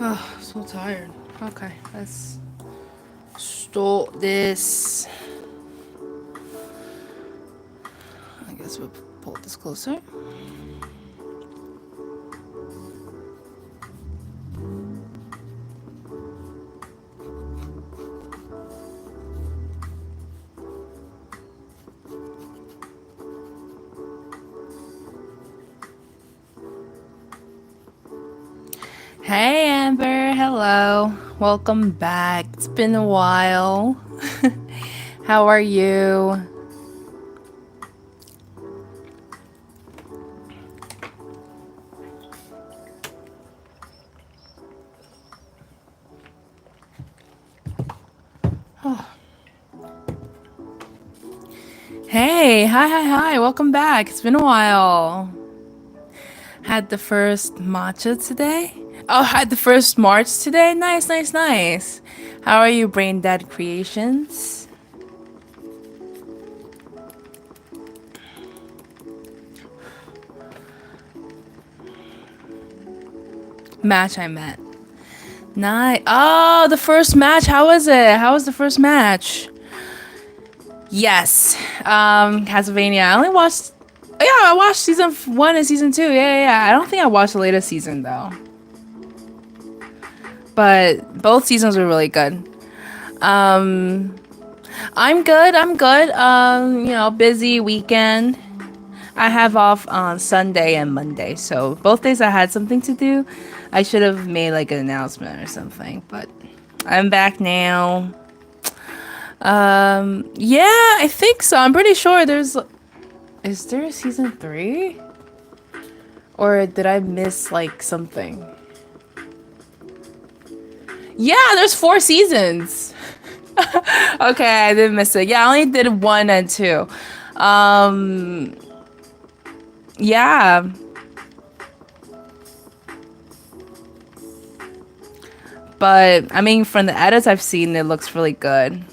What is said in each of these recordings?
Oh, so tired. Okay, let's start this. I guess we'll pull this closer. Hey Amber, hello. Welcome back. It's been a while. How are you? Oh. Hey, hi. Welcome back. It's been a while. Had the first matcha today. Oh, had the first March today. Nice. How are you, Brain Dead Creations? Match I met. Nice. Oh, the first match. How was it? How was the first match? Yes. Castlevania. I only watched. Oh, yeah, I watched season 1 and season 2. Yeah. I don't think I watched the latest season though. But both seasons were really good. Um, I'm good. Busy weekend. I have off on Sunday and Monday, so both days I had something to do. I should have made like an announcement or something, but I'm back now. Yeah, I think so. I'm pretty sure there's. Is there a season 3? Or did I miss like something? Yeah, there's 4 seasons. Okay, I didn't miss it. Yeah, I only did 1 and 2. Um, yeah. But I mean, from the edits I've seen, it looks really good.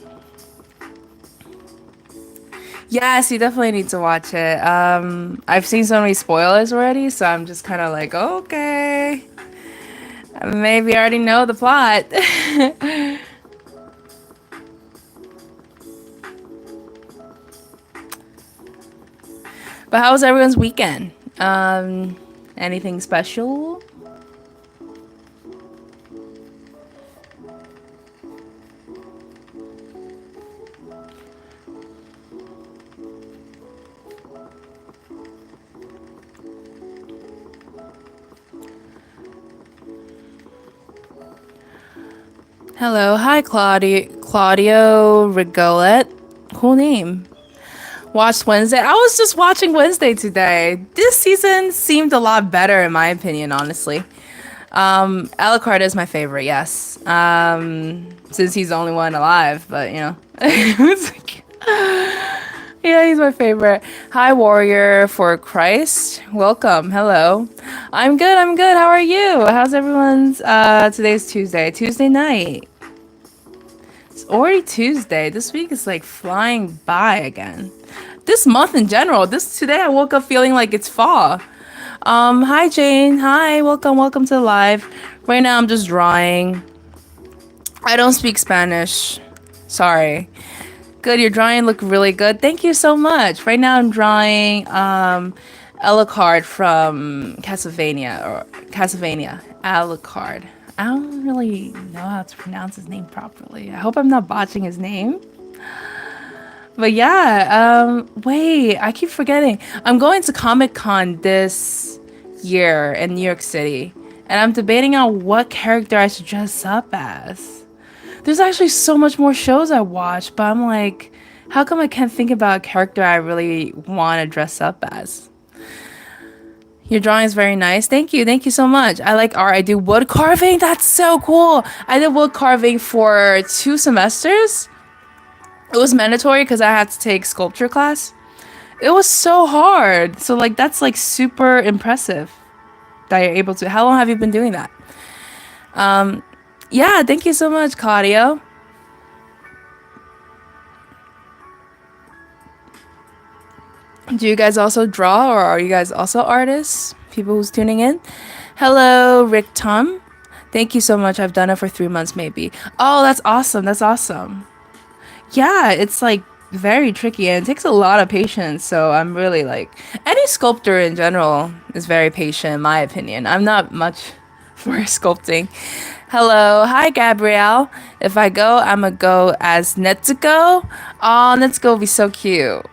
Yes, you definitely need to watch it. I've seen so many spoilers already, so I'm just kind of like, okay, maybe I already know the plot. But how was everyone's weekend? Anything special? Hello, hi Claudio Rigolet. Cool name. Watched Wednesday. I was just watching Wednesday today. This season seemed a lot better in my opinion, honestly. Alucard is my favorite, yes. Since he's the only one alive, but you know. It's like- yeah, he's my favorite. Hi, Warrior for Christ. Welcome. Hello. I'm good. How are you? How's everyone's today's Tuesday night. It's already Tuesday. This week is like flying by again. This month in general. This today I woke up feeling like it's fall. Hi Jane. Hi, welcome to the live. Right now I'm just drawing. I don't speak Spanish. Sorry. Good, your drawing look really good. Thank you so much. Right now I'm drawing Alucard from Castlevania. Alucard. I don't really know how to pronounce his name properly. I hope I'm not botching his name. But yeah, wait, I keep forgetting. I'm going to Comic-Con this year in New York City, and I'm debating on what character I should dress up as. There's actually so much more shows I watch, but I'm like, how come I can't think about a character I really want to dress up as? Your drawing is very nice. Thank you so much. I like art. I do wood carving. That's so cool. I did wood carving for 2 semesters. It was mandatory because I had to take sculpture class. It was so hard. So like that's like super impressive that you're able to. How long have you been doing that? Um, yeah, thank you so much, Claudio. Do you guys also draw or are you guys also artists? People who's tuning in? Hello, Rick Tom. Thank you so much. I've done it for 3 months, maybe. Oh, that's awesome. That's awesome. Yeah, it's like very tricky and it takes a lot of patience. So I'm really like any sculptor in general is very patient, in my opinion. I'm not much for sculpting. Hello, hi Gabrielle. If I go, I'ma go as Netsuko. Oh, Netsuko will be so cute.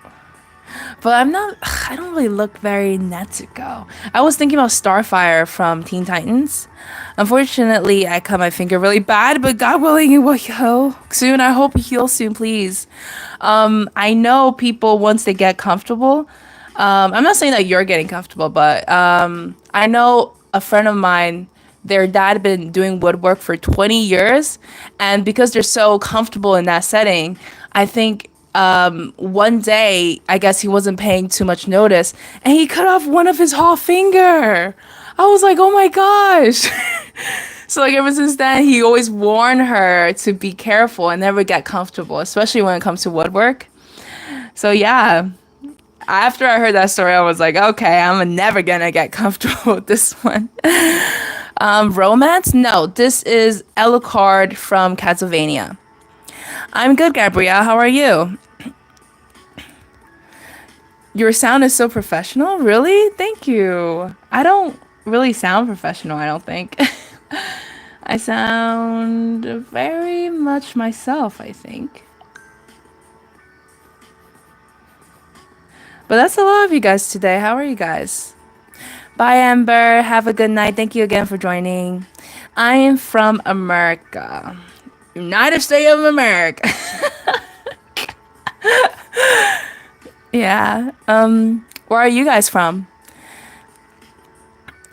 But I'm not. I don't really look very Netsuko. I was thinking about Starfire from Teen Titans. Unfortunately, I cut my finger really bad, but God willing, it will heal soon. I hope it heals soon, please. I know people once they get comfortable. I'm not saying that you're getting comfortable, but I know a friend of mine. Their dad had been doing woodwork for 20 years, and because they're so comfortable in that setting, I think one day, I guess he wasn't paying too much notice, and he cut off one of his whole finger. I was like, oh my gosh. So like ever since then, he always warned her to be careful and never get comfortable, especially when it comes to woodwork. So yeah, after I heard that story, I was like, okay, I'm never gonna get comfortable with this one. Romance? No, this is alucard from Castlevania. I'm good, Gabrielle. How are you? Your sound is so professional. Really? Thank you. I don't really sound professional, I don't think. I sound very much myself, I think. But that's a lot of you guys today. How are you guys? Bye, Amber. Have a good night. Thank you again for joining. I am from America. United States of America. Yeah. Where are you guys from?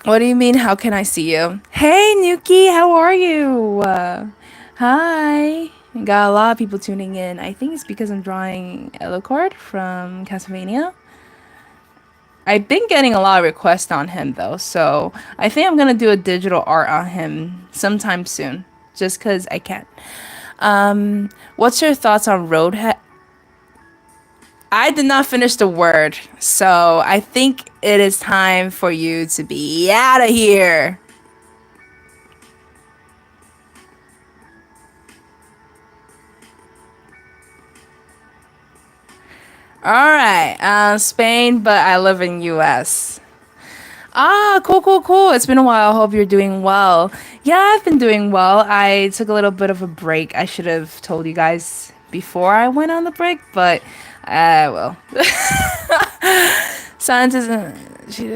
What do you mean, how can I see you? Hey, Nuki, how are you? Hi. Got a lot of people tuning in. I think it's because I'm drawing Alucard from Castlevania. I've been getting a lot of requests on him, though, so I think I'm gonna do a digital art on him sometime soon, just because I can. What's your thoughts on Roadhead? I did not finish the word, so I think it is time for you to be out of here. All right, Spain, but I live in U.S. Ah, cool, cool, cool. It's been a while. Hope you're doing well. Yeah, I've been doing well. I took a little bit of a break. I should have told you guys before I went on the break, but well. Scientist, she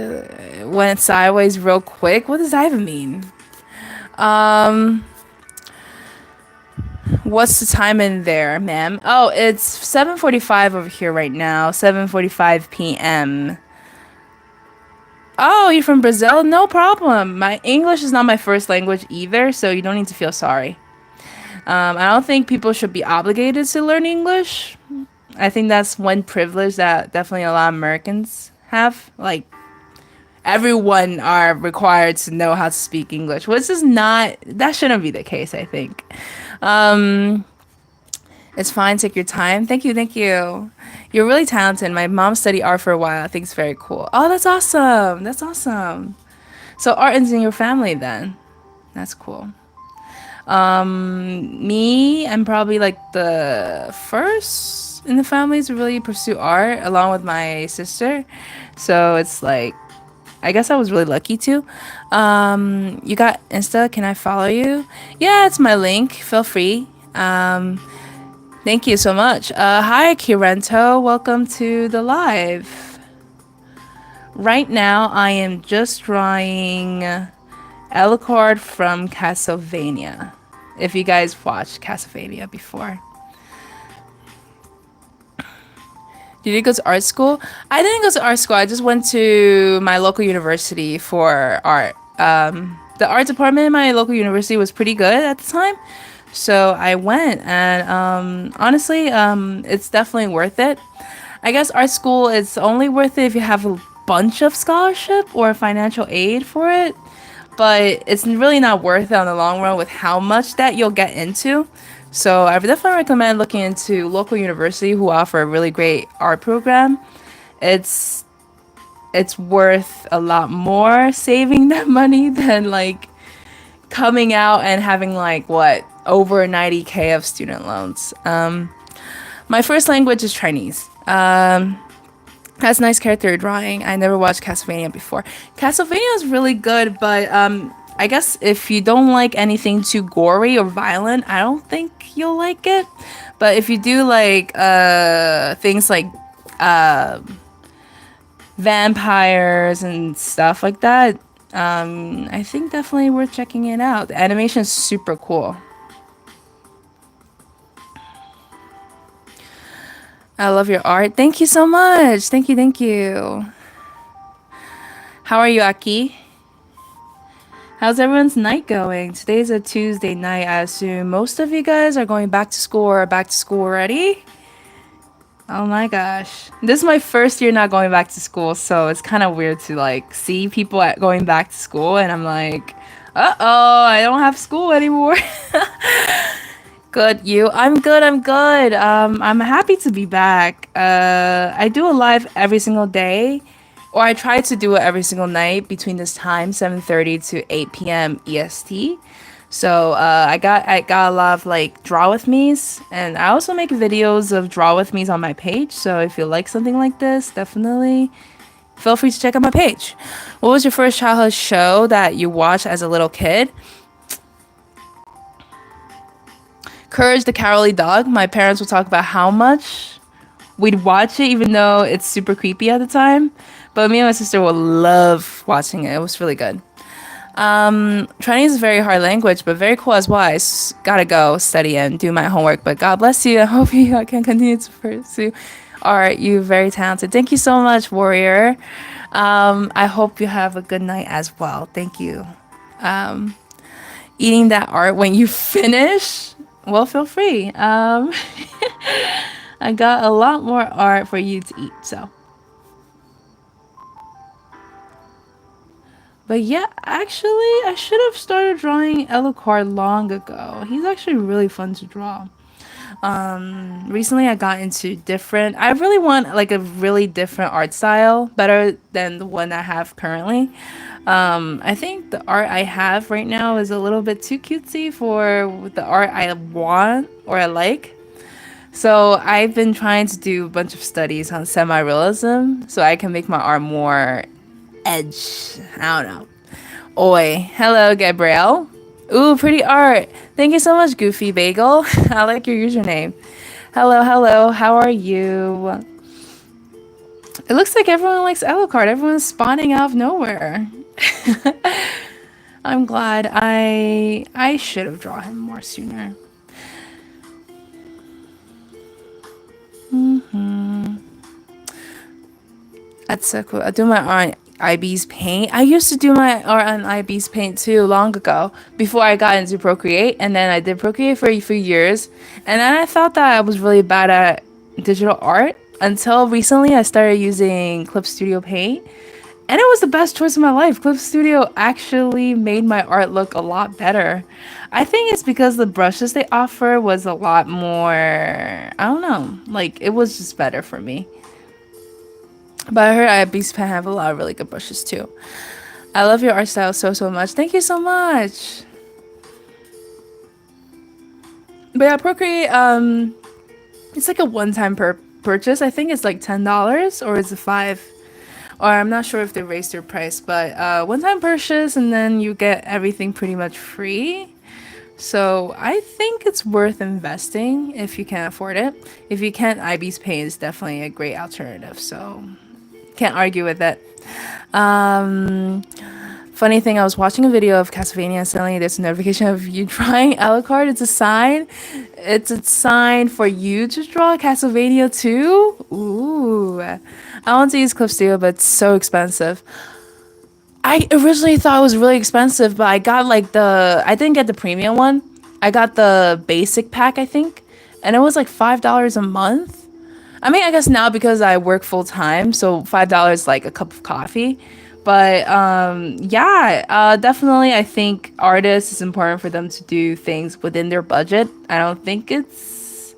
went sideways real quick. What does that even mean? Um, what's the time in there, ma'am? Oh, it's 7:45 over here right now. 7:45 p.m. Oh, you're from Brazil? No problem. My English is not my first language either, so you don't need to feel sorry. I don't think people should be obligated to learn English. I think that's one privilege that definitely a lot of Americans have. Like, everyone are required to know how to speak English, which is not, that shouldn't be the case, I think. Um, it's fine. Take your time. Thank you. Thank you. You're really talented. My mom studied art for a while. I think it's very cool. Oh, that's awesome. That's awesome. So art is in your family then. That's cool. Me, I'm probably like the first in the family to really pursue art along with my sister. So it's like, I guess I was really lucky too. You got Insta? Can I follow you? Yeah, it's my link. Feel free. Thank you so much. Hi, Kirento. Welcome to the live. Right now, I am just drawing Alucard from Castlevania. If you guys watched Castlevania before. Did you go to art school? I didn't go to art school. I just went to my local university for art. The art department in my local university was pretty good at the time. So I went and honestly, it's definitely worth it. I guess art school is only worth it if you have a bunch of scholarship or financial aid for it. But it's really not worth it on the long run with how much that you'll get into. So I would definitely recommend looking into local university who offer a really great art program. It's worth a lot more saving that money than like coming out and having like what over 90K of student loans. My first language is Chinese. Has nice character drawing. I never watched Castlevania before. Castlevania is really good, but I guess if you don't like anything too gory or violent, I don't think you'll like it. But if you do like things like vampires and stuff like that, I think definitely worth checking it out. The animation is super cool. I love your art. Thank you so much. Thank you, thank you. How are you, Aki? How's everyone's night going? Today's a Tuesday night. I assume most of you guys are going back to school or are back to school already. Oh my gosh. This is my first year not going back to school, so it's kind of weird to like see people going back to school and I'm like, uh-oh, I don't have school anymore. Good, you? I'm good, I'm good. I'm happy to be back. I do a live every single day, or I try to do it every single night between this time, 7:30 to 8 p.m. EST. So I got a lot of like draw with me's, and I also make videos of draw with me's on my page. So if you like something like this, definitely feel free to check out my page. What was your first childhood show that you watched as a little kid? Courage the Cowardly Dog. My parents would talk about how much we'd watch it, even though it's super creepy at the time. But me and my sister would love watching it. It was really good. Chinese is a very hard language, but very cool as well. Gotta go study and do my homework. But God bless you. I hope you can continue to pursue art. You're very talented. Thank you so much, Warrior. I hope you have a good night as well. Thank you. Eating that art when you finish. Well, feel free. I got a lot more art for you to eat, so. But yeah, actually, I should have started drawing alucard long ago. He's actually really fun to draw. Recently I got into different. I really want like a really different art style, better than the one I have currently. I think the art I have right now is a little bit too cutesy for the art I want or I like. So I've been trying to do a bunch of studies on semi-realism so I can make my art more edge. I don't know. Oi. Hello, Gabrielle. Ooh, pretty art. Thank you so much, Goofy Bagel. I like your username. Hello, hello. How are you? It looks like everyone likes Alucard. Everyone's spawning out of nowhere. I'm glad. I should have drawn him more sooner. That's so cool. I do my art on IB's Paint. I used to do my art on IB's Paint too long ago before I got into Procreate, and then I did Procreate for a few years, and then I thought that I was really bad at digital art until recently I started using Clip Studio Paint, and it was the best choice of my life. Clip Studio actually made my art look a lot better. I think it's because the brushes they offer was a lot more, I don't know, like it was just better for me. But I heard IB's Pen have a lot of really good brushes too. I love your art style so much. Thank you so much. But yeah, Procreate, it's like a one-time purchase. I think it's like $10 or is it $5? Or I'm not sure if they raised their price, but one-time purchase and then you get everything pretty much free. So I think it's worth investing if you can afford it. If you can't, IB's Paint is definitely a great alternative. So can't argue with it. Funny thing, I was watching a video of Castlevania and suddenly there's a notification of you drawing Alucard. It's a sign. It's a sign for you to draw Castlevania too. Ooh. I want to use Clip Studio, but it's so expensive. I originally thought it was really expensive, but I got like I didn't get the premium one. I got the basic pack, I think. And it was like $5 a month. I mean, I guess now because I work full time, so $5 is like a cup of coffee. But yeah, definitely I think artists, it's important for them to do things within their budget. I don't think it's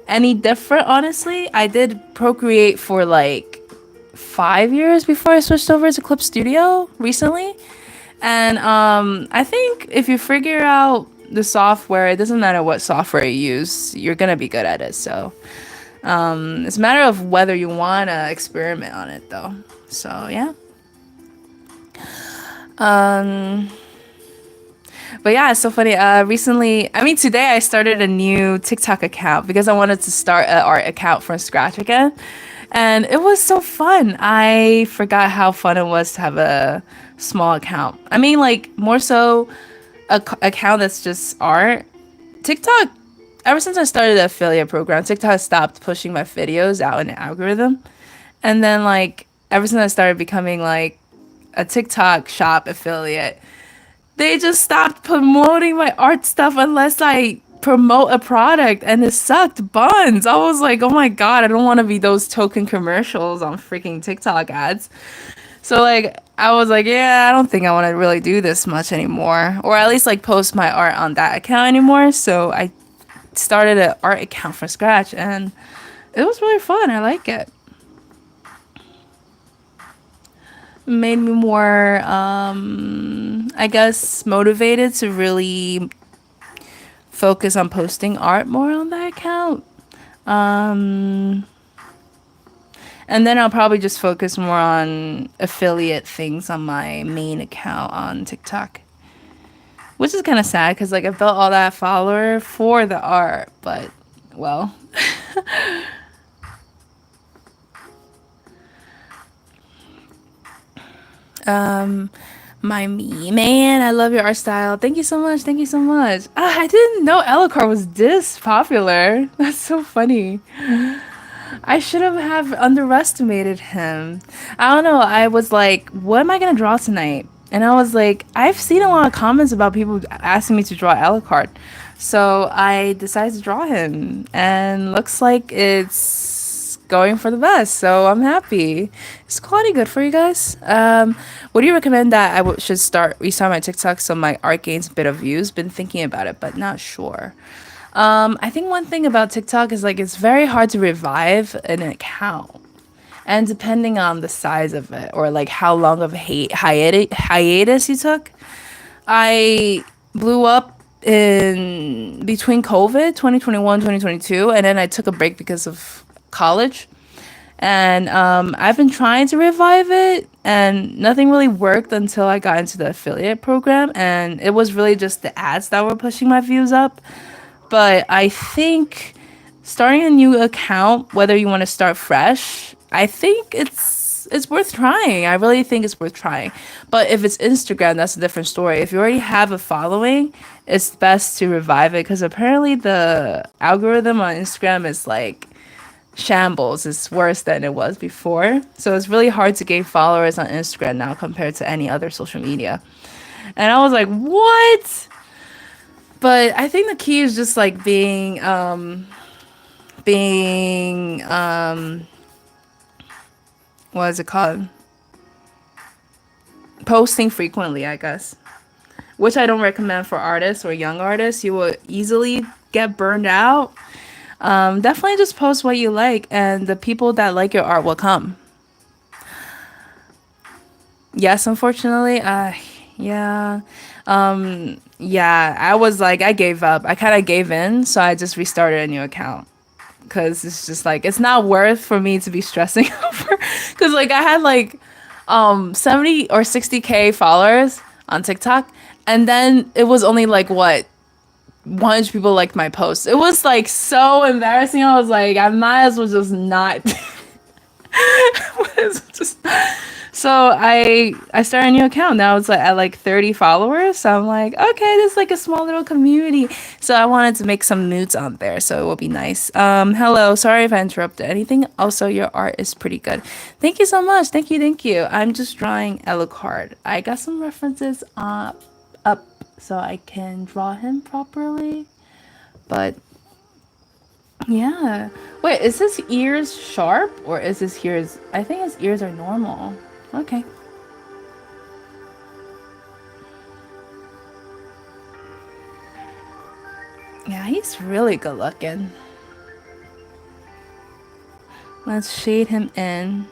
any different, honestly. I did Procreate for like 5 years before I switched over to Clip Studio recently. And I think if you figure out the software, it doesn't matter what software you use, you're gonna be good at it. So it's a matter of whether you wanna experiment on it though. So yeah. Um, but yeah, it's so funny. Recently, I mean, today I started a new TikTok account because I wanted to start an art account from scratch again. And it was so fun. I forgot how fun it was to have a small account. I mean, like, more so account that's just art. TikTok, ever since I started the affiliate program, TikTok stopped pushing my videos out in the algorithm. And then, like, ever since I started becoming, like, a TikTok shop affiliate, they just stopped promoting my art stuff unless I promote a product, and it sucked buns. I was like, oh my god, I don't want to be those token commercials on freaking TikTok ads. So like I was like, yeah, I don't think I want to really do this much anymore, or at least like post my art on that account anymore. So I started an art account from scratch, and it was really fun. I like it. Made me more I guess motivated to really focus on posting art more on that account. Um, and then I'll probably just focus more on affiliate things on my main account on TikTok, which is kind of sad because like I built all that follower for the art, but well, um, my me man, I love your art style. Thank you so much. Thank you so much. I didn't know alucard was this popular. That's so funny. I should have underestimated him. I don't know. I was like, what am I gonna draw tonight? And I was like, I've seen a lot of comments about people asking me to draw Alucard. So I decided to draw him. And looks like it's going for the best. So I'm happy. Is quality good for you guys? Would you recommend that should restart my TikTok so my art gains a bit of views? Been thinking about it, but not sure. I think one thing about TikTok is like it's very hard to revive an account. And depending on the size of it or like how long of hiatus you took, I blew up in between COVID 2021 2022, and then I took a break because of college. And I've been trying to revive it, and nothing really worked until I got into the affiliate program, and it was really just the ads that were pushing my views up. But I think starting a new account, whether you want to start fresh, I think it's worth trying. I really think it's worth trying. But if it's Instagram, that's a different story. If you already have a following, it's best to revive it because apparently the algorithm on Instagram is like shambles. It's worse than it was before. So it's really hard to gain followers on Instagram now compared to any other social media. And I was like, what? But I think the key is just like being what is it called? Posting frequently, I guess. Which I don't recommend for artists or young artists. You will easily get burned out. Definitely just post what you like, and the people that like your art will come. Yes, unfortunately. Yeah. Yeah, I was like, I gave up. I kind of gave in, so I just restarted a new account. Because it's just like, it's not worth for me to be stressing over. Because like, I had like 70 or 60K followers on TikTok. And then it was only like, what? 100 people liked my post. It was like so embarrassing. I was like, I might as well just not. just so I started a new account. Now it's like at like 30 followers. So I'm like, okay, this is like a small little community. So I wanted to make some nudes on there, so it will be nice. Hello, sorry if I interrupted anything. Also, your art is pretty good. Thank you so much. Thank you, thank you. I'm just drawing alucard. I got some references up so I can draw him properly. But yeah. Wait, is his ears sharp or is his ears? I think his ears are normal. Okay. Yeah, he's really good looking. Let's shade him in.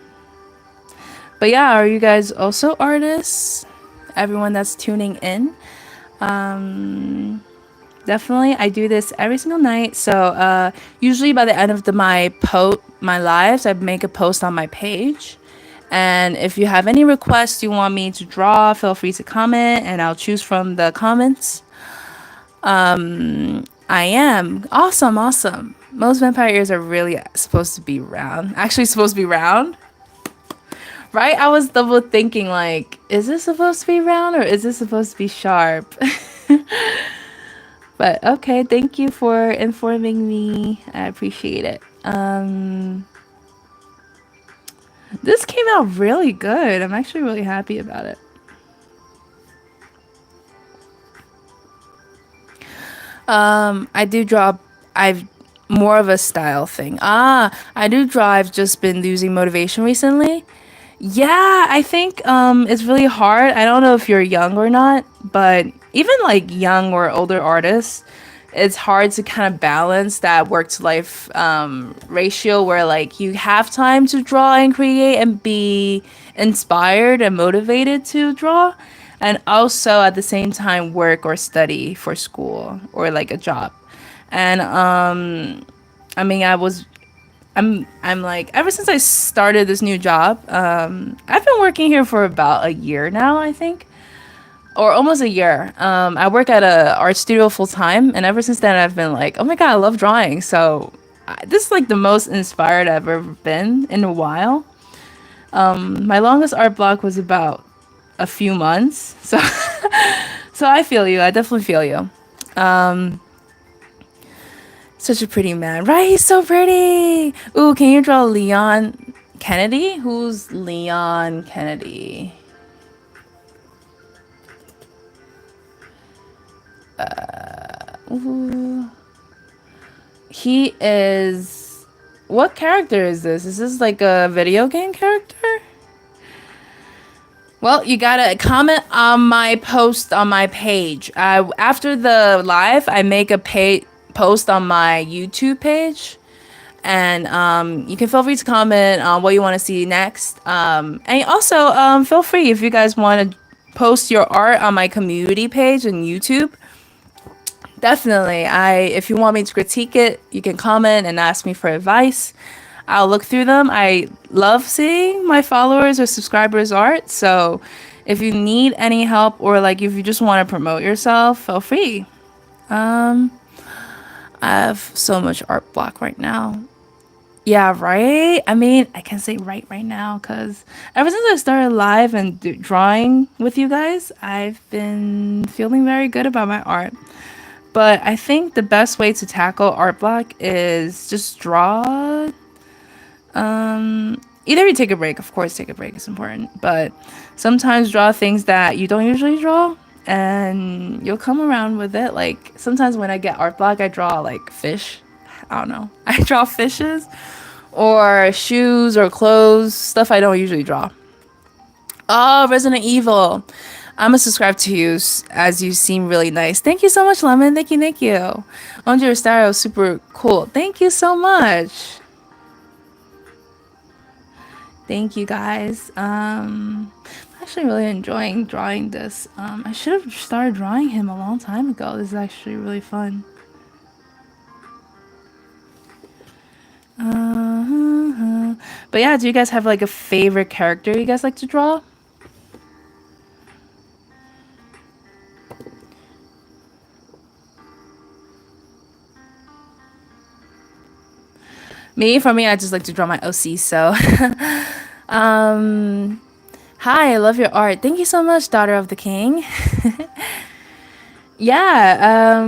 But yeah, are you guys also artists? everyone that's tuning in. Definitely, I do this every single night. So usually by the end of my lives, I make a post on my page. And if you have any requests you want me to draw, feel free to comment, and I'll choose from the comments. I am awesome, awesome. Most vampire ears are really supposed to be round. Actually, supposed to be round, right? I was double thinking, like, is this supposed to be round or is this supposed to be sharp? But okay, thank you for informing me. I appreciate it. This came out really good. I'm actually really happy about it. I do draw. I've more of a style thing. I do draw. I've just been losing motivation recently. Yeah, I think it's really hard. I don't know if you're young or not, but even like young or older artists, it's hard to kind of balance that work to life ratio where like you have time to draw and create and be inspired and motivated to draw, and also at the same time work or study for school or like a job. And I mean, I'm like ever since I started this new job, I've been working here for about a year now, I think, or almost a year. I work at a art studio full time, and ever since then, I've been like, oh my god, I love drawing. So this is like the most inspired I've ever been in a while. My longest art block was about a few months, so so I feel you. I definitely feel you. Such a pretty man, right? He's so pretty. Ooh, can you draw Leon Kennedy? Who's Leon Kennedy? Ooh. He is. What character is this? Is this like a video game character? Well, you gotta comment on my post on my page. After the live, I make a post on my YouTube page, and you can feel free to comment on what you want to see next. And also, feel free if you guys want to post your art on my community page on YouTube. Definitely, if you want me to critique it, you can comment and ask me for advice. I'll look through them. I love seeing my followers or subscribers' art. So if you need any help or like if you just want to promote yourself, feel free. I have so much art block right now. Yeah, right? I mean, I can say right now because ever since I started live and drawing with you guys, I've been feeling very good about my art. But I think the best way to tackle art block is just draw. Either you take a break, of course, take a break is important, but sometimes draw things that you don't usually draw and you'll come around with it. Like sometimes when I get art block, I draw like fish. I don't know. I draw fishes or shoes or clothes, stuff I don't usually draw. Oh, Resident Evil. I'm gonna subscribe to you as you seem really nice. Thank you so much, Lemon. Thank you, thank you. On your style, super cool. Thank you so much. Thank you guys. I'm actually really enjoying drawing this. I should have started drawing him a long time ago. This is actually really fun. But yeah, do you guys have like a favorite character you guys like to draw? For me, I just like to draw my OC, so. Hi, I love your art. Thank you so much, Daughter of the King. Yeah,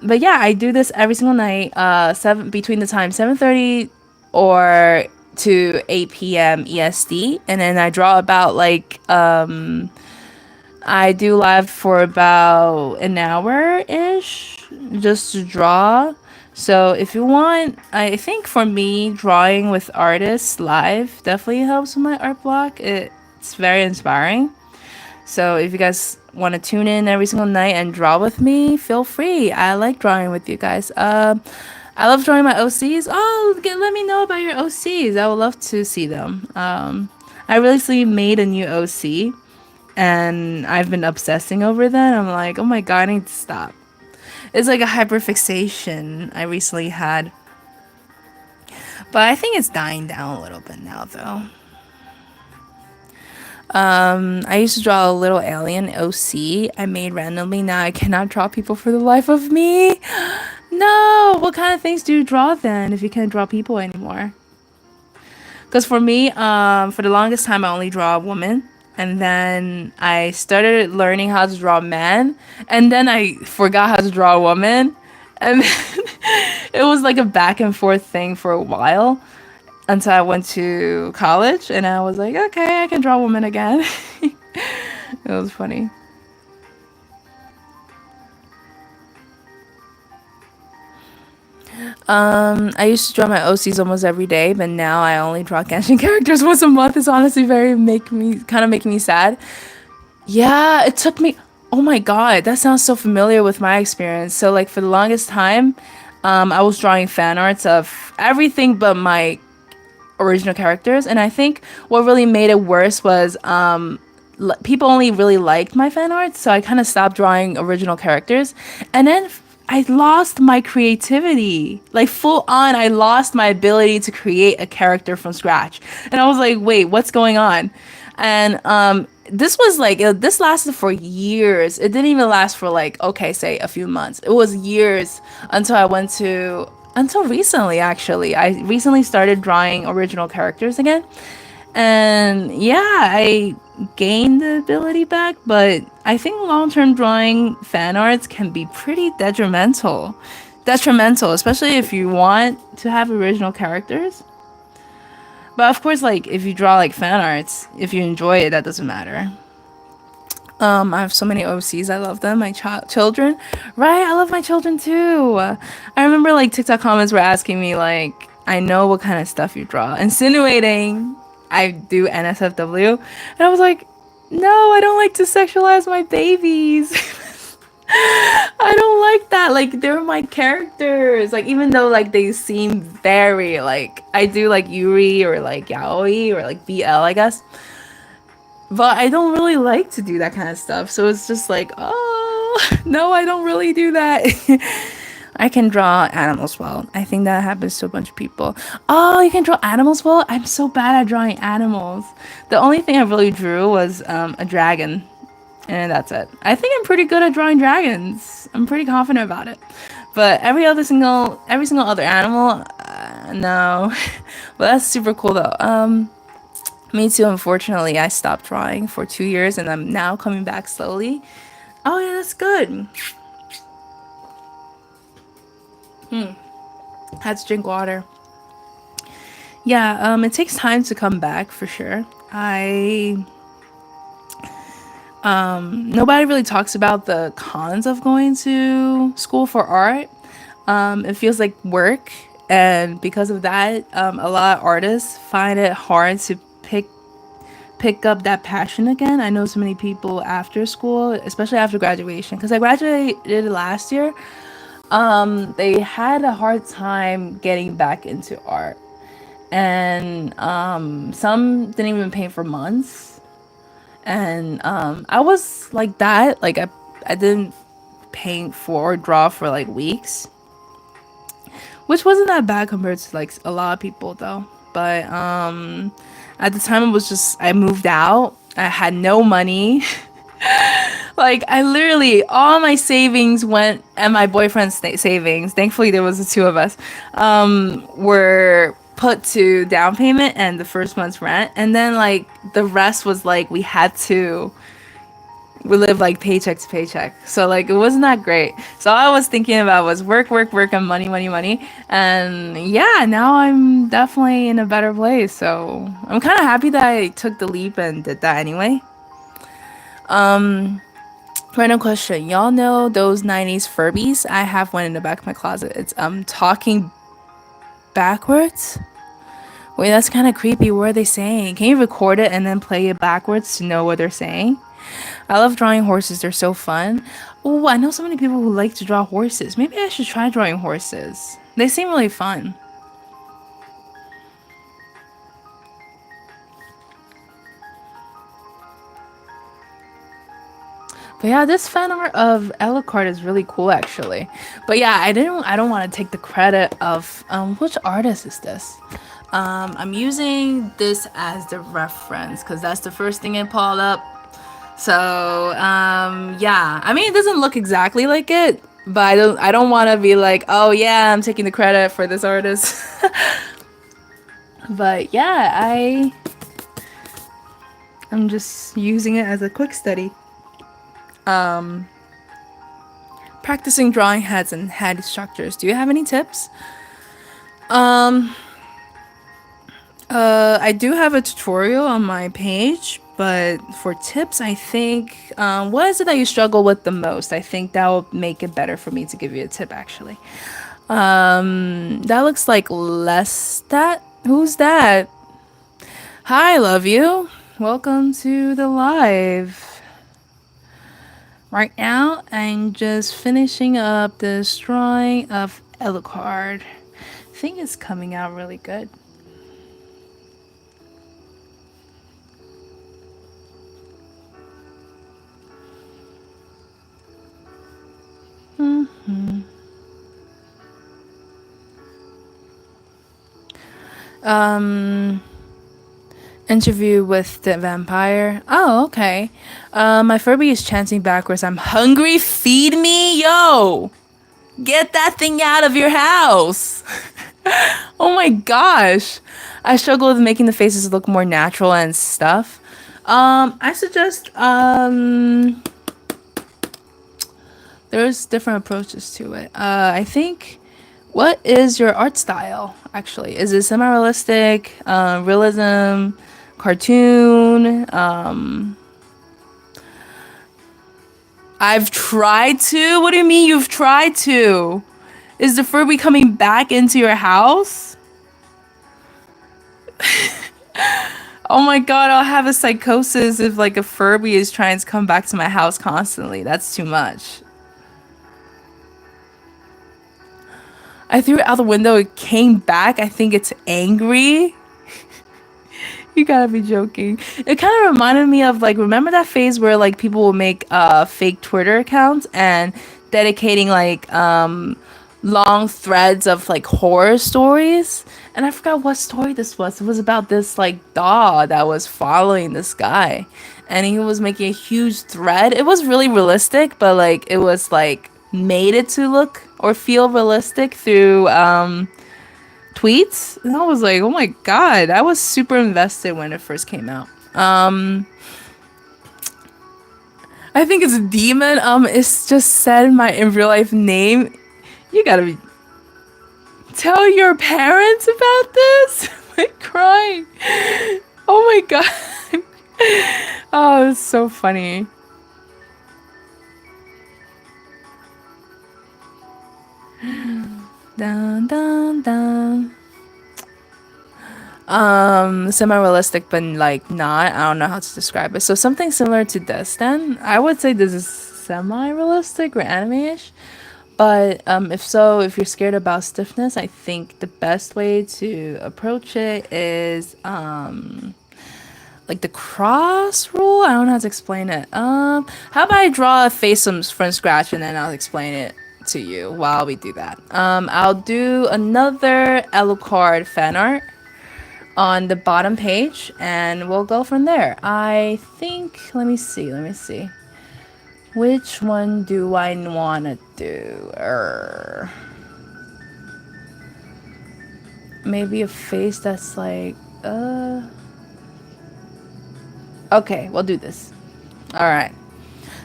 but yeah, I do this every single night, between the time 7:30 or to 8 p.m. EST, and then I draw about like, I do live for about an hour-ish, just to draw. So if you want, I think for me, drawing with artists live definitely helps with my art block. It's very inspiring. So if you guys want to tune in every single night and draw with me, feel free. I like drawing with you guys. I love drawing my OCs. Oh, let me know about your OCs. I would love to see them. I recently made a new OC. and I've been obsessing over that. I'm like, oh my god, I need to stop. It's like a hyperfixation I recently had. But I think it's dying down a little bit now, though. I used to draw a little alien OC I made randomly. Now I cannot draw people for the life of me. No! What kind of things do you draw then if you can't draw people anymore? Because for me, for the longest time, I only draw a woman. And then I started learning how to draw men. And then I forgot how to draw a woman. And then it was like a back and forth thing for a while until I went to college. And I was like, okay, I can draw a woman again. It was funny. I used to draw my OCs almost every day, but now I only draw Genshin characters once a month. It's honestly very making me sad. Yeah, it took me. Oh my god, that sounds so familiar with my experience. So like for the longest time, I was drawing fan arts of everything but my original characters, and I think what really made it worse was people only really liked my fan art, so I kind of stopped drawing original characters, and then I lost my creativity. Like full on, I lost my ability to create a character from scratch, and I was like, wait, what's going on? And this was like this lasted for years. It didn't even last for like, okay, say a few months. It was years until I went to until recently. Actually, I recently started drawing original characters again, and yeah, I gained the ability back. But I think long-term drawing fan arts can be pretty detrimental, especially if you want to have original characters. But of course, like if you draw like fan arts, if you enjoy it, that doesn't matter. I have so many OCs. I love them. My children, right? I love my children too. I remember like TikTok comments were asking me like, I know what kind of stuff you draw, insinuating I do NSFW, and I was like, no, I don't like to sexualize my babies. I don't like that. Like they're my characters. Like even though like they seem very like I do like Yuri or like Yaoi or like BL, I guess. But I don't really like to do that kind of stuff. So it's just like, oh, no, I don't really do that. I can draw animals well. I think that happens to a bunch of people. Oh, you can draw animals well? I'm so bad at drawing animals. The only thing I really drew was a dragon. And that's it. I think I'm pretty good at drawing dragons. I'm pretty confident about it. But every single other animal, no. But that's super cool though. Me too. Unfortunately, I stopped drawing for 2 years, and I'm now coming back slowly. Oh yeah, that's good. Had to drink water. Yeah, it takes time to come back for sure. I Nobody really talks about the cons of going to school for art. It feels like work, and because of that, a lot of artists find it hard to pick up that passion again. I know so many people after school, especially after graduation, because I graduated last year. They had a hard time getting back into art, and some didn't even paint for months. And I was like that. Like I didn't paint for or draw for like weeks, which wasn't that bad compared to like a lot of people though. But at the time it was just I moved out. I had no money. Like I literally all my savings went and my boyfriend's savings. Thankfully there was the two of us. Were put to down payment and the first month's rent, and then like the rest was like we live like paycheck to paycheck. So like it wasn't that great. So all I was thinking about was work, work, work, and money, money, money. And yeah, now I'm definitely in a better place. So I'm kind of happy that I took the leap and did that anyway. Random question. Y'all know those 90s Furbies? I have one in the back of my closet. It's talking backwards. Wait, that's kind of creepy. What are they saying? Can you record it and then play it backwards to know what they're saying? I love drawing horses. They're so fun. Oh, I know so many people who like to draw horses. Maybe I should try drawing horses. They seem really fun. But yeah, this fan art of Alucard is really cool actually. But yeah, I don't want to take the credit of which artist is this? I'm using this as the reference because that's the first thing it pulled up. So yeah, I mean it doesn't look exactly like it, but I don't want to be like, oh yeah, I'm taking the credit for this artist. But yeah, I'm just using it as a quick study. Practicing drawing heads and head structures. Do you have any tips? Um, I do have a tutorial on my page, but for tips, I think, what is it that you struggle with the most? I think that will make it better for me to give you a tip, actually. That looks like Lestat. Who's that? Hi, love you. Welcome to the live. Right now, I'm just finishing up this drawing of Alucard. I think it's coming out really good. Interview with the vampire. Oh, okay. My Furby is chanting backwards. I'm hungry. Feed me, yo. Get that thing out of your house. Oh my gosh. I struggle with making the faces look more natural and stuff. I suggest there's different approaches to it. I think what is your art style actually? Is it semi-realistic, realism, cartoon? I've tried to. What do you mean you've tried to? Is the Furby coming back into your house? Oh my god, I'll have a psychosis if like a Furby is trying to come back to my house constantly. That's too much. I threw it out the window, it came back. I think it's angry. You gotta be joking. It kind of reminded me of like, remember that phase where like people will make fake Twitter accounts and dedicating like long threads of like horror stories. And I forgot what story this was. It was about this like dog that was following this guy, and he was making a huge thread. It was really realistic, but like it was like made it to look or feel realistic through tweets. And I was like, oh my god, I was super invested when it first came out. I think it's a demon. It's just said my in real life name. You gotta be tell your parents about this. I'm like crying. Oh my god. Oh, it's so funny. Dun dun dun. Semi-realistic, but like not. I don't know how to describe it. So something similar to this. Then I would say this is semi-realistic or anime-ish. But if so, if you're scared about stiffness, I think the best way to approach it is like the cross rule. I don't know how to explain it. How about I draw a face from scratch and then I'll explain it to you while we do that. I'll do another Alucard fan art on the bottom page and we'll go from there. I think, let me see. Which one do I want to do? Maybe a face that's like, okay, we'll do this. All right.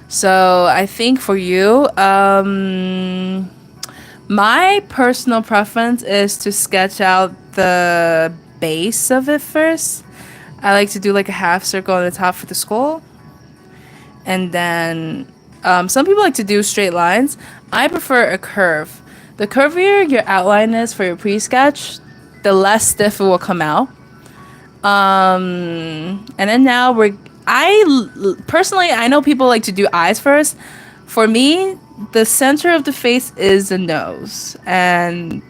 So I think for you, my personal preference is to sketch out the base of it first. I like to do like a half circle on the top for the skull. And then some people like to do straight lines. I prefer a curve. The curvier your outline is for your pre-sketch, the less stiff it will come out. And then now personally, I know people like to do eyes first. For me, the center of the face is the nose. And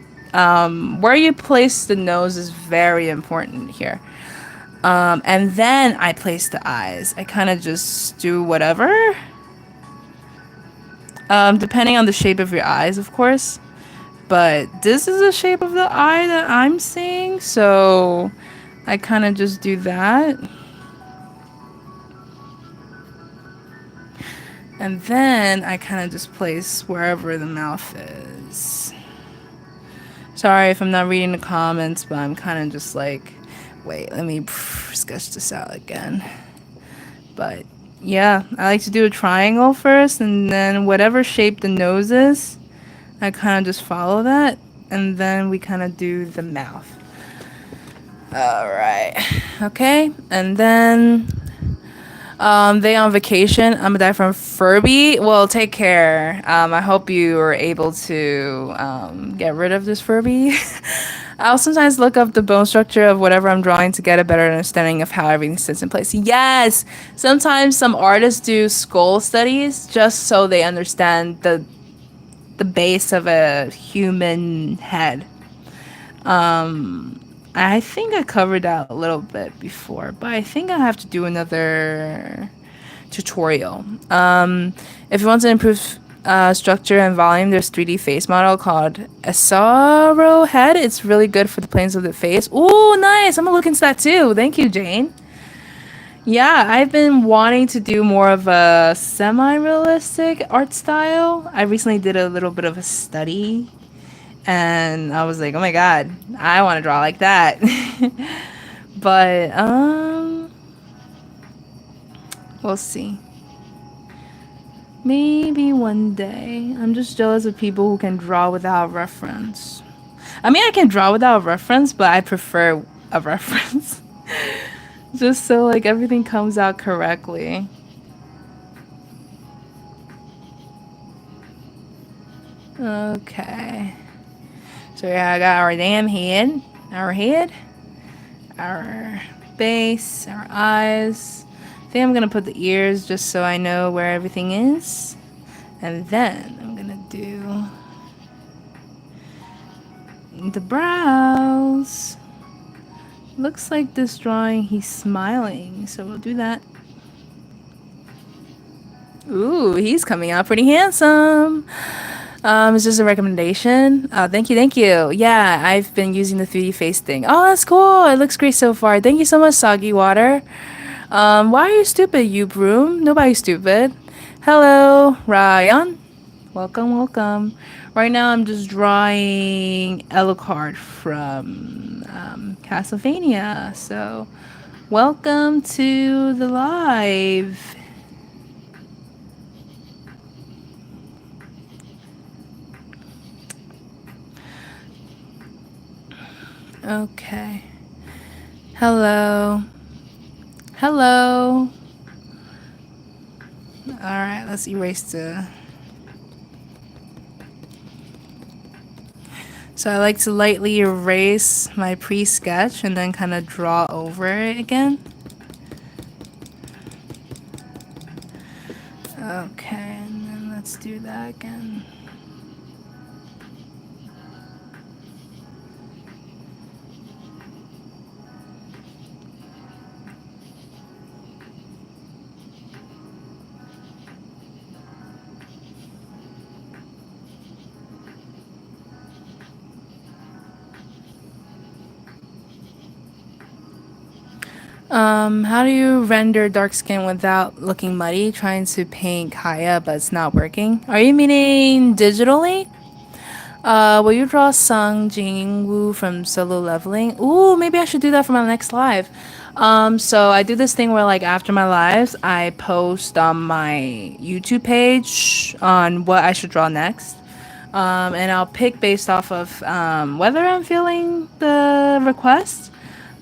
where you place the nose is very important here. And then I place the eyes. I kind of just do whatever. Depending on the shape of your eyes, of course. But this is the shape of the eye that I'm seeing, so I kind of just do that. And then I kind of just place wherever the mouth is. Sorry if I'm not reading the comments, but I'm kind of just like, wait, let me sketch this out again. But yeah, I like to do a triangle first, and then whatever shape the nose is, I kind of just follow that, and then we kind of do the mouth. All right, okay, and then they on vacation. I'm a guy from Furby. Well, take care. I hope you were able to get rid of this Furby. I'll sometimes look up the bone structure of whatever I'm drawing to get a better understanding of how everything sits in place. Yes, sometimes some artists do skull studies just so they understand the base of a human head. I think I covered that a little bit before, but I think I have to do another tutorial. If you want to improve structure and volume, there's 3D face model called Asaro Head. It's really good for the planes of the face. Ooh, nice! I'm gonna look into that too. Thank you, Jane. Yeah, I've been wanting to do more of a semi-realistic art style. I recently did a little bit of a study and I was like, oh my god, I want to draw like that. But we'll see. Maybe one day. I'm just jealous of people who can draw without reference. I mean, I can draw without reference, but I prefer a reference. Just so like everything comes out correctly. Okay. So yeah, I got our damn head, our base, our eyes. I think I'm gonna put the ears just so I know where everything is. And then I'm gonna do the brows. Looks like this drawing he's smiling, so we'll do that. Ooh, he's coming out pretty handsome. It's just a recommendation. Thank you, thank you. Yeah, I've been using the 3D face thing. Oh, that's cool. It looks great so far. Thank you so much, Soggy Water. Why are you stupid, you broom? Nobody's stupid. Hello, Ryan. Welcome, welcome. Right now, I'm just drawing alucard from Castlevania. So, welcome to the live. Okay. Hello. Hello. Alright, let's erase the... So I like to lightly erase my pre-sketch and then kind of draw over it again. Okay, and then let's do that again. How do you render dark skin without looking muddy? Trying to paint Kaya, but it's not working. Are you meaning digitally? Will you draw Sung Jingwoo from Solo Leveling? Ooh, maybe I should do that for my next live. So I do this thing where like after my lives, I post on my YouTube page on what I should draw next. And I'll pick based off of whether I'm feeling the request.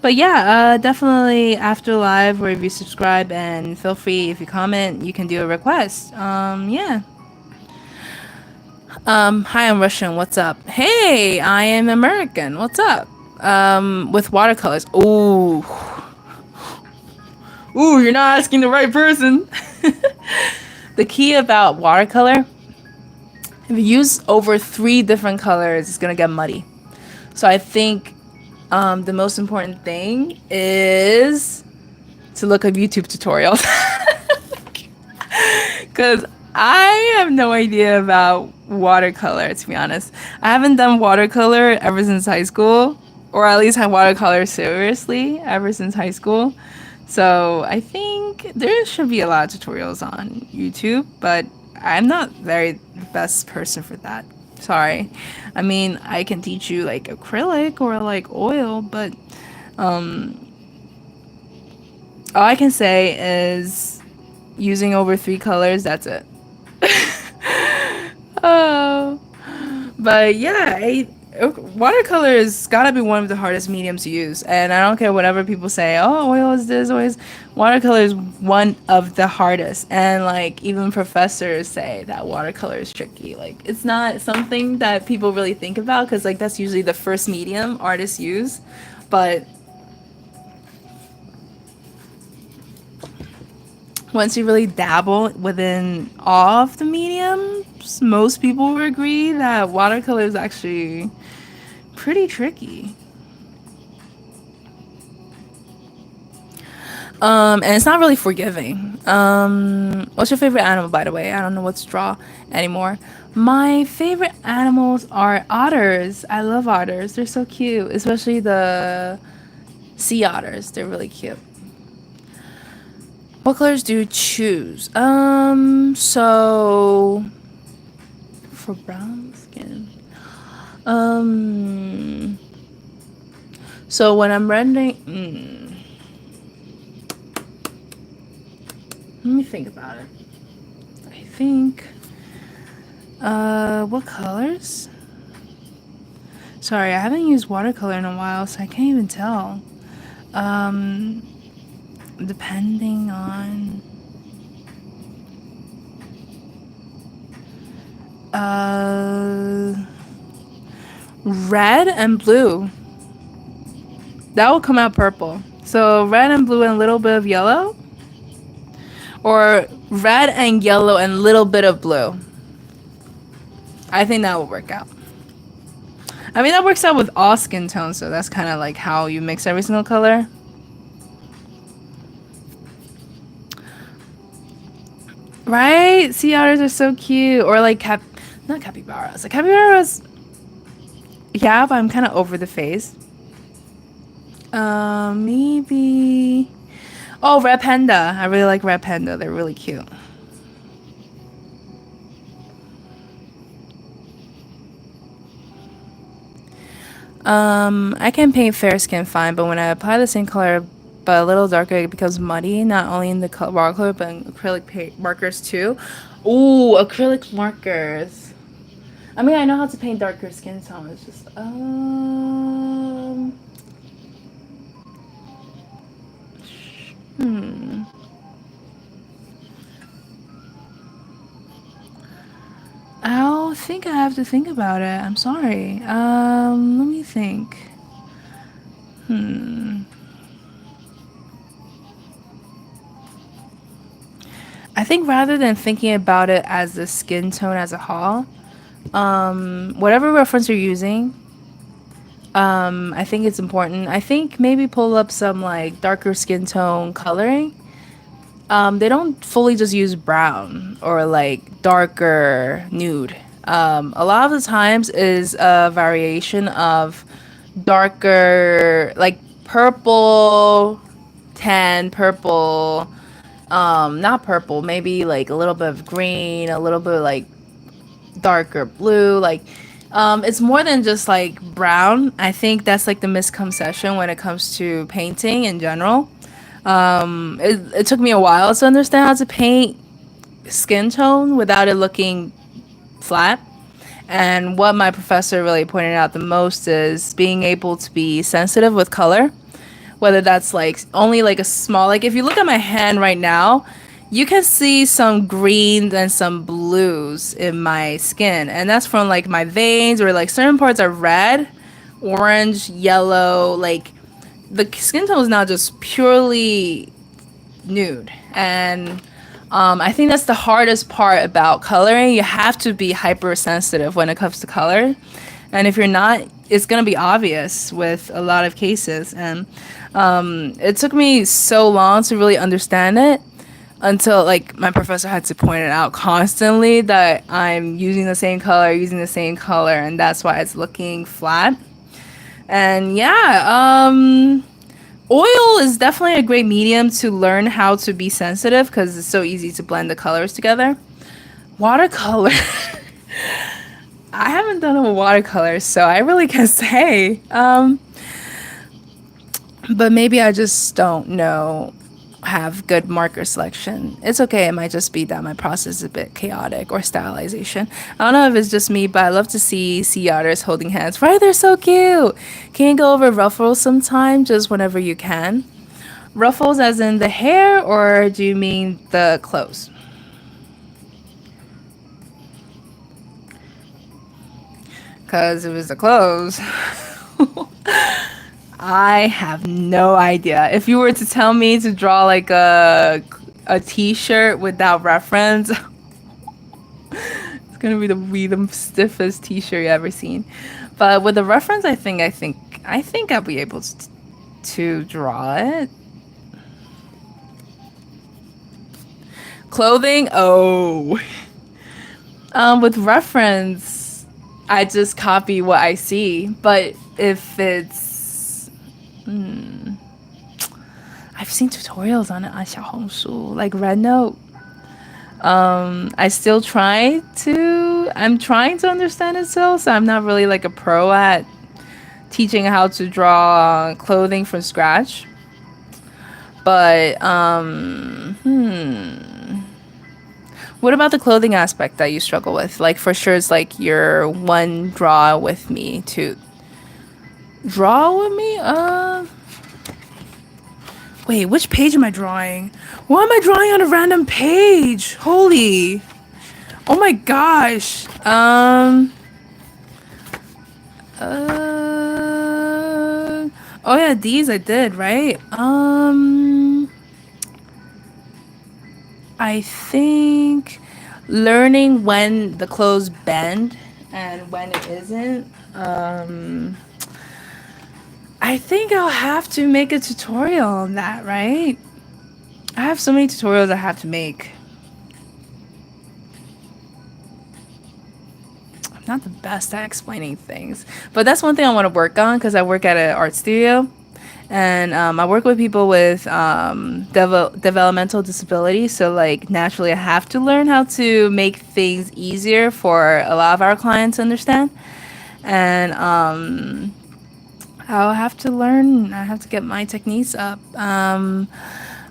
But yeah, definitely after live, or if you subscribe and feel free, if you comment, you can do a request. Yeah. Hi, I'm Russian. What's up? Hey, I am American. What's up? With watercolors. Ooh. Ooh, you're not asking the right person. The key about watercolor, if you use over 3 different colors, it's gonna get muddy. So I think the most important thing is to look up YouTube tutorials. Because I have no idea about watercolor, to be honest. I haven't done watercolor ever since high school, or at least had watercolor seriously ever since high school. So I think there should be a lot of tutorials on YouTube, but I'm not very the best person for that. Sorry. I mean, I can teach you like acrylic or like oil, but all I can say is using over three colors, that's it. Oh, but yeah, watercolor is gotta be one of the hardest mediums to use. And I don't care whatever people say, oh, oil is this, oil is. Watercolor is one of the hardest. And like even professors say that watercolor is tricky. Like it's not something that people really think about because like that's usually the first medium artists use. But once you really dabble within all of the mediums, most people will agree that watercolor is actually pretty tricky. And it's not really forgiving. What's your favorite animal, by the way? I don't know what to draw anymore. My favorite animals are otters. I love otters. They're so cute, especially the sea otters. They're really cute. What colors do you choose? So for brown skin, um, so when I'm rendering, let me think about it. I think, what colors? Sorry, I haven't used watercolor in a while, so I can't even tell. Depending on red and blue. That will come out purple. So red and blue and a little bit of yellow, or red and yellow and a little bit of blue. I think that will work out. I mean, that works out with all skin tones, so that's kind of like how you mix every single color. Right? Sea otters are so cute. Or like not capybaras. Like capybaras, yeah, but I'm kind of over the face. Maybe. Oh, red panda. I really like red panda. They're really cute. I can paint fair skin fine, but when I apply the same color but a little darker, it becomes muddy. Not only in the watercolor, but in acrylic markers too. Ooh, acrylic markers. I mean, I know how to paint darker skin tone. It's just I'll think I have to think about it. I'm sorry. Let me think. I think rather than thinking about it as the skin tone as a whole, whatever reference you're using, I think it's important. I think maybe pull up some like darker skin tone coloring. They don't fully just use brown or like darker nude. A lot of the times is a variation of darker, like purple, tan, purple, not purple, maybe like a little bit of green, a little bit like darker blue, like it's more than just like brown. I think that's like the misconception when it comes to painting in general. It took me a while to understand how to paint skin tone without it looking flat. And what my professor really pointed out the most is being able to be sensitive with color, whether that's like only like a small, like if you look at my hand right now, you can see some greens and some blues in my skin, and that's from like my veins, or like certain parts are red, orange, yellow. Like the skin tone is not just purely nude. And I think that's the hardest part about coloring. You have to be hypersensitive when it comes to color, and if you're not, it's gonna be obvious with a lot of cases. And it took me so long to really understand it. until like my professor had to point it out constantly that I'm using the same color, and that's why it's looking flat. And yeah, oil is definitely a great medium to learn how to be sensitive because it's so easy to blend the colors together. Watercolor. I haven't done it with watercolor, so I really can't say. But maybe I just don't know, have good marker selection. It's okay. It might just be that my process is a bit chaotic or stylization. I don't know if it's just me, but I love to see sea otters holding hands. Right? They're so cute. Can you go over ruffles sometime, just whenever you can? Ruffles as in the hair, or do you mean the clothes? Because it was the clothes. I have no idea. If you were to tell me to draw like a t-shirt without reference, it's gonna be the stiffest t-shirt you ever seen. But with the reference, I think I'll be able to draw it. Clothing, oh. With reference, I just copy what I see. But if it's I've seen tutorials on it on 小红书, like Red Note. I'm trying to understand it still, so I'm not really like a pro at teaching how to draw clothing from scratch. But what about the clothing aspect that you struggle with? Like for sure it's like your one draw with me to draw with me? Wait, which page am I drawing? Why am I drawing on a random page? Holy. Oh my gosh. Oh yeah, these I did, right? I think learning when the clothes bend and when it isn't. I think I'll have to make a tutorial on that, right? I have so many tutorials I have to make. I'm not the best at explaining things, but that's one thing I want to work on because I work at an art studio, and I work with people with developmental disabilities. So like naturally, I have to learn how to make things easier for a lot of our clients to understand, and I'll have to learn. I have to get my techniques up.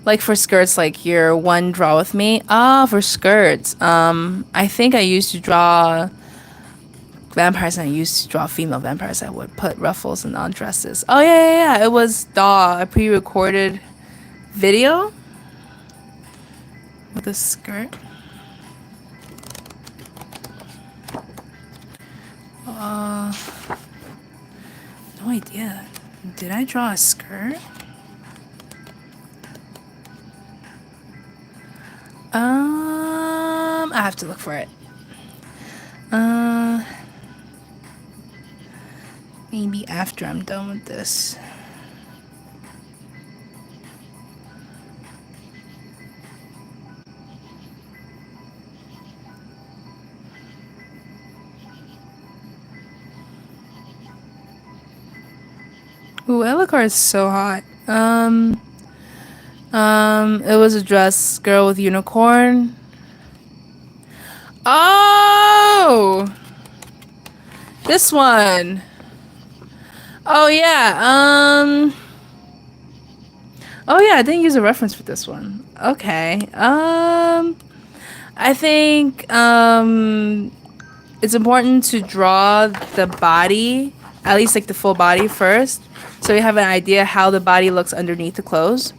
Like for skirts, like your one draw with me. For skirts, I think I used to draw vampires and I used to draw female vampires. I would put ruffles and on dresses. Oh yeah. It was a pre-recorded video with a skirt. No idea. Did I draw a skirt? I have to look for it. Maybe after I'm done with this. Ooh, alucard is so hot. It was a dress, girl with unicorn. Oh, this one. Oh yeah. Oh yeah, I didn't use a reference for this one. Okay. I think it's important to draw the body, at least like the full body first, so you have an idea how the body looks underneath the clothes.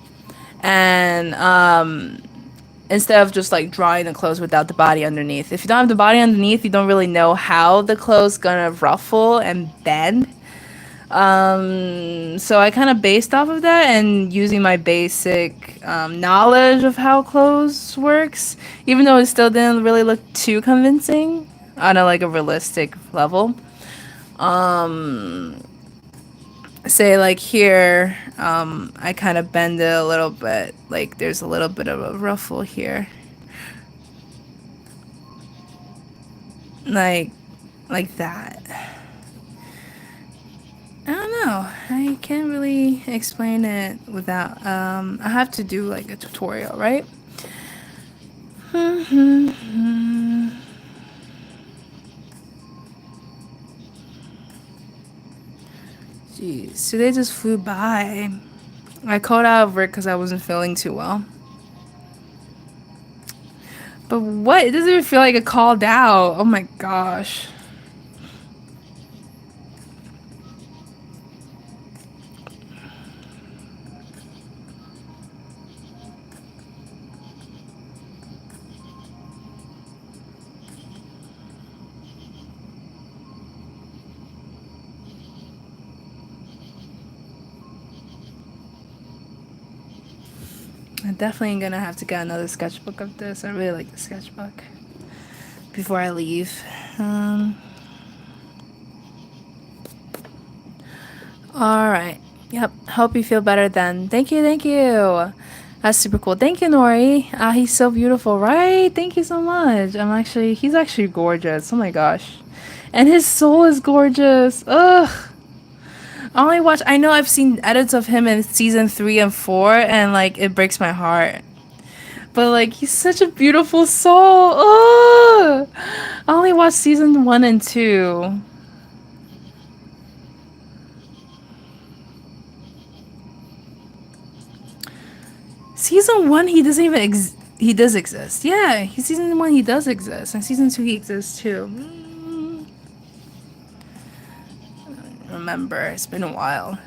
And instead of just like drawing the clothes without the body underneath. If you don't have the body underneath, you don't really know how the clothes gonna ruffle and bend. So I kind of based off of that and using my basic knowledge of how clothes works, even though it still didn't really look too convincing on a like a realistic level. say like here, I kind of bend it a little bit. Like there's a little bit of a ruffle here. Like that. I don't know. I can't really explain it without I have to do like a tutorial, right? Jeez, today just flew by. I called out of work because I wasn't feeling too well. But what? It doesn't even feel like it called out. Oh my gosh. I'm definitely gonna have to get another sketchbook of this. I really like the sketchbook. Before I leave. Alright. Yep. Hope you feel better then. Thank you, thank you. That's super cool. Thank you, Nori. He's so beautiful, right? Thank you so much. He's actually gorgeous. Oh my gosh. And his soul is gorgeous. Ugh. I know I've seen edits of him in season 3 and 4, and like, it breaks my heart. But like, he's such a beautiful soul. Ugh. I only watched season 1 and 2. Season 1, he doesn't even he does exist. Yeah, season 1 he does exist, and season 2 he exists too. Remember, it's been a while.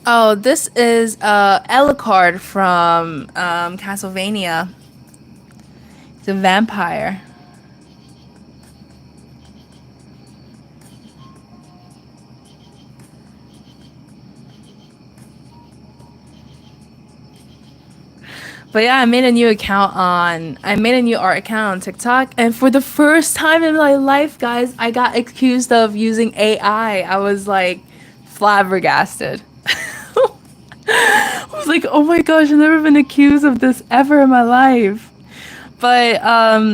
Oh, this is alucard from Castlevania. He's a vampire. But yeah, I made a new art account on TikTok, and for the first time in my life, guys, I got accused of using AI. I was like flabbergasted. I was like, oh my gosh, I've never been accused of this ever in my life. But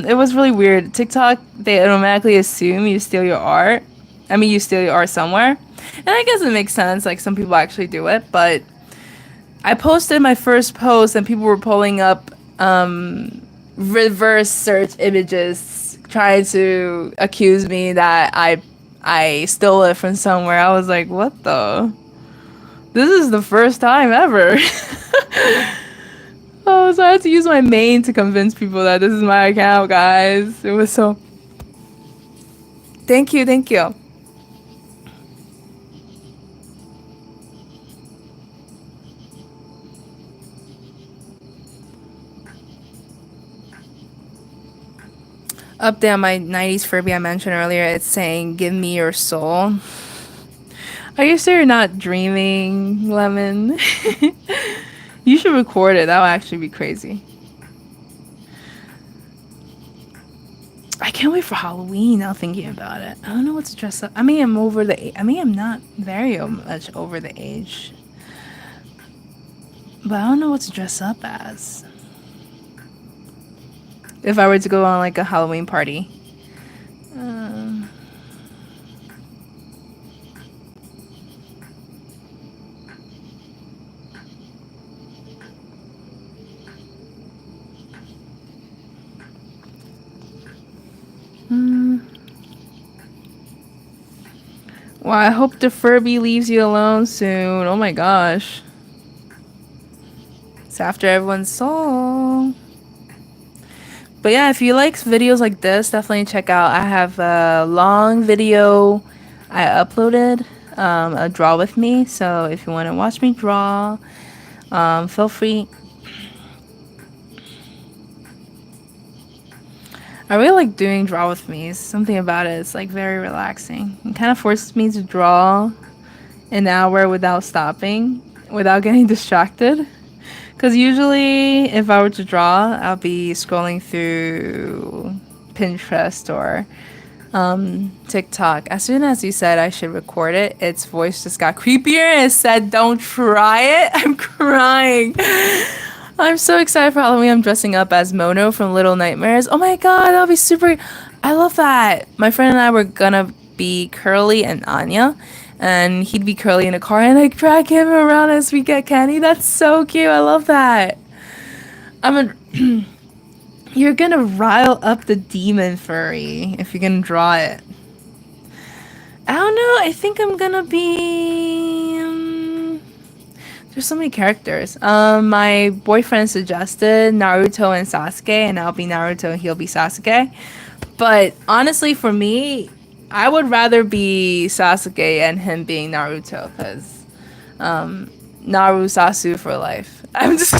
it was really weird. TikTok, they automatically assume you steal your art. I mean, you steal your art somewhere. And I guess it makes sense, like some people actually do it, but I posted my first post and people were pulling up reverse search images trying to accuse me that I stole it from somewhere. I was like, what the? This is the first time ever. Oh, so I had to use my main to convince people that this is my account, guys. It was so... Thank you, thank you. Up there on my 90s Furby I mentioned earlier, it's saying, give me your soul. Are you sure you're not dreaming, Lemon? You should record it. That would actually be crazy. I can't wait for Halloween now thinking about it. I don't know what to dress up. I mean, I'm not very much over the age. But I don't know what to dress up as. If I were to go on like a Halloween party. Well, I hope the Furby leaves you alone soon. Oh my gosh. It's after everyone's soul. But yeah, if you like videos like this, definitely check out. I have a long video I uploaded, a draw with me. So if you want to watch me draw, feel free. I really like doing draw with me. Something about it. It's like very relaxing. It kind of forces me to draw an hour without stopping, without getting distracted. Because usually, if I were to draw, I'll be scrolling through Pinterest or TikTok. As soon as you said I should record it, its voice just got creepier and it said, "Don't try it." I'm crying. I'm so excited for Halloween. I'm dressing up as Mono from Little Nightmares. Oh my god, that'll be super. I love that. My friend and I were gonna be Curly and Anya, and he'd be Curly in a car, and I drag him around as we get candy. That's so cute. I love that. I'm a. You're gonna rile up the demon furry if you're gonna draw it. I don't know. I think I'm gonna be. There's so many characters. My boyfriend suggested Naruto and Sasuke, and I'll be Naruto and he'll be Sasuke. But honestly, for me, I would rather be Sasuke and him being Naruto, because Naru Sasu for life. I'm just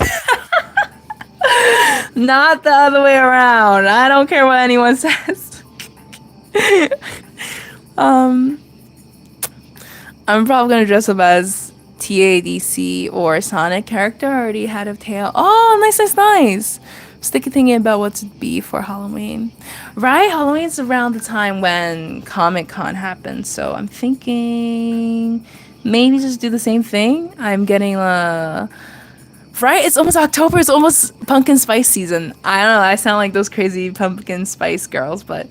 not the other way around. I don't care what anyone says. I'm probably gonna dress up as TADC or Sonic character. I already had a tail. Oh, nice, nice, nice. Thinking about what to be for Halloween. Right? Halloween's around the time when Comic-Con happens, so I'm thinking maybe just do the same thing. I'm getting right? It's almost October. It's almost pumpkin spice season. I don't know. I sound like those crazy pumpkin spice girls, but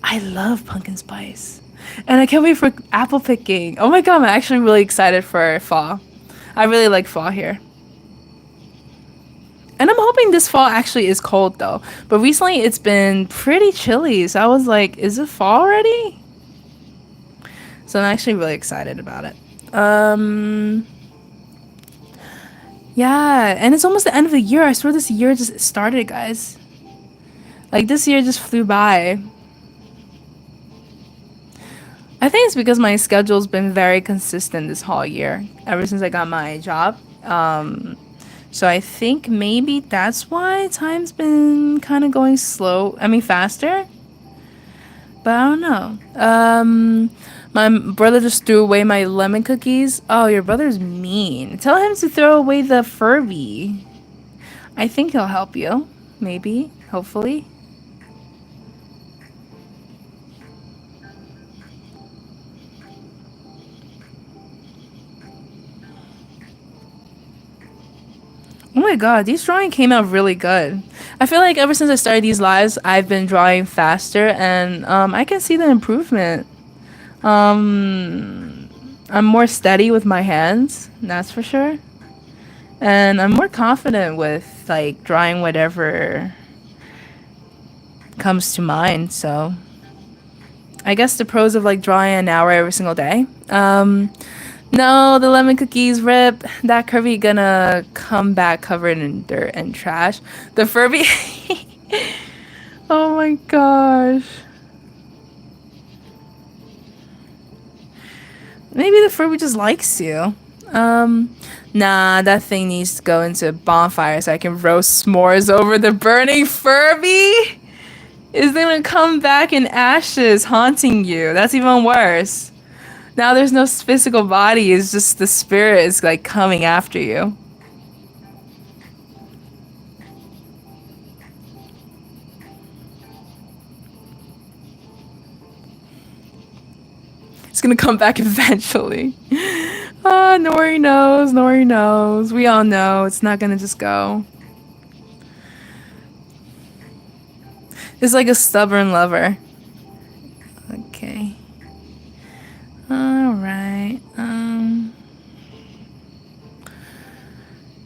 I love pumpkin spice. And I can't wait for apple picking. Oh my god, I'm actually really excited for fall. I really like fall here. And I'm hoping this fall actually is cold though. But recently it's been pretty chilly. So I was like, is it fall already? So I'm actually really excited about it. Yeah, and it's almost the end of the year. I swear this year just started, guys. Like this year just flew by. I think it's because my schedule's been very consistent this whole year, ever since I got my job. So I think maybe that's why time's been kind of going slow. I mean, faster. But I don't know. My brother just threw away my lemon cookies. Oh, your brother's mean. Tell him to throw away the Furby. I think he'll help you. Maybe. Hopefully. Oh my god, these drawing came out really good. I feel like ever since I started these lives, I've been drawing faster, and I can see the improvement. I'm more steady with my hands, that's for sure. And I'm more confident with like drawing whatever comes to mind, so I guess the pros of like drawing an hour every single day. No, the lemon cookies rip. That Kirby gonna come back covered in dirt and trash. The Furby. Oh my gosh. Maybe the Furby just likes you. Nah, that thing needs to go into a bonfire so I can roast s'mores over the burning Furby. It's gonna come back in ashes, haunting you. That's even worse. Now there's no physical body, it's just the spirit is like coming after you. It's gonna come back eventually. Ah, Nori knows, Nori knows. We all know it's not gonna just go. It's like a stubborn lover. Okay. Alright,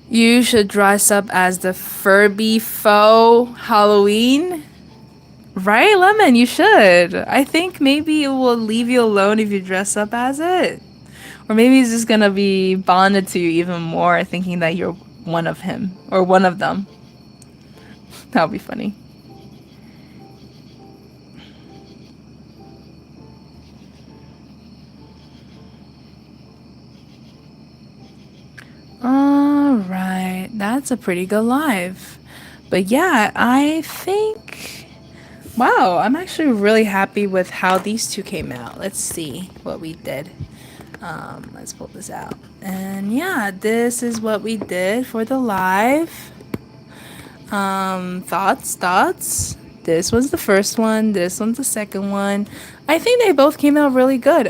you should dress up as the Furby foe Halloween. Right, Lemon, you should. I think maybe it will leave you alone if you dress up as it. Or maybe he's just gonna be bonded to you even more, thinking that you're one of him. Or one of them. That would be funny. Alright, that's a pretty good live. But yeah, I think... Wow, I'm actually really happy with how these two came out. Let's see what we did. Let's pull this out. And yeah, this is what we did for the live. Thoughts. This was the first one. This one's the second one. I think they both came out really good.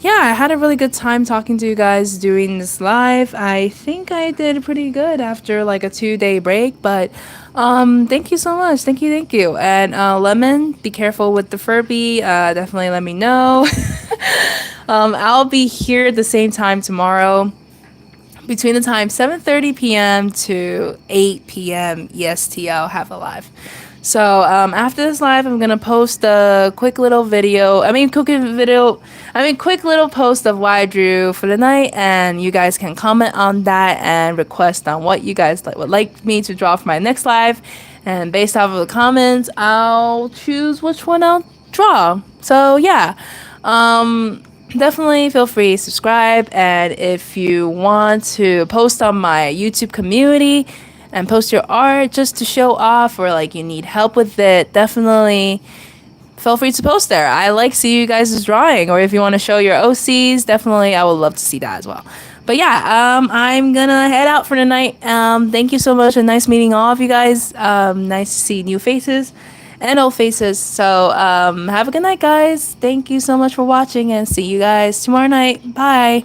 Yeah, I had a really good time talking to you guys doing this live. I think I did pretty good after like a 2-day break, but thank you so much. Thank you. And Lemon, be careful with the Furby. Definitely let me know. I'll be here at the same time tomorrow between the time 7:30 p.m. to 8 p.m. EST. I'll have a live. So after this live, I'm gonna post a quick little video. Quick little post of what I drew for the night, and you guys can comment on that and request on what you guys would like me to draw for my next live. And based off of the comments, I'll choose which one I'll draw. So yeah. Definitely feel free to subscribe, and if you want to post on my YouTube community and post your art just to show off, or like you need help with it, definitely feel free to post there. I like see you guys' drawing, or if you want to show your OCs, definitely I would love to see that as well. But yeah, I'm gonna head out for the night. Thank you so much, and nice meeting all of you guys. Nice to see new faces and old faces. So have a good night, guys. Thank you so much for watching, and see you guys tomorrow night. Bye.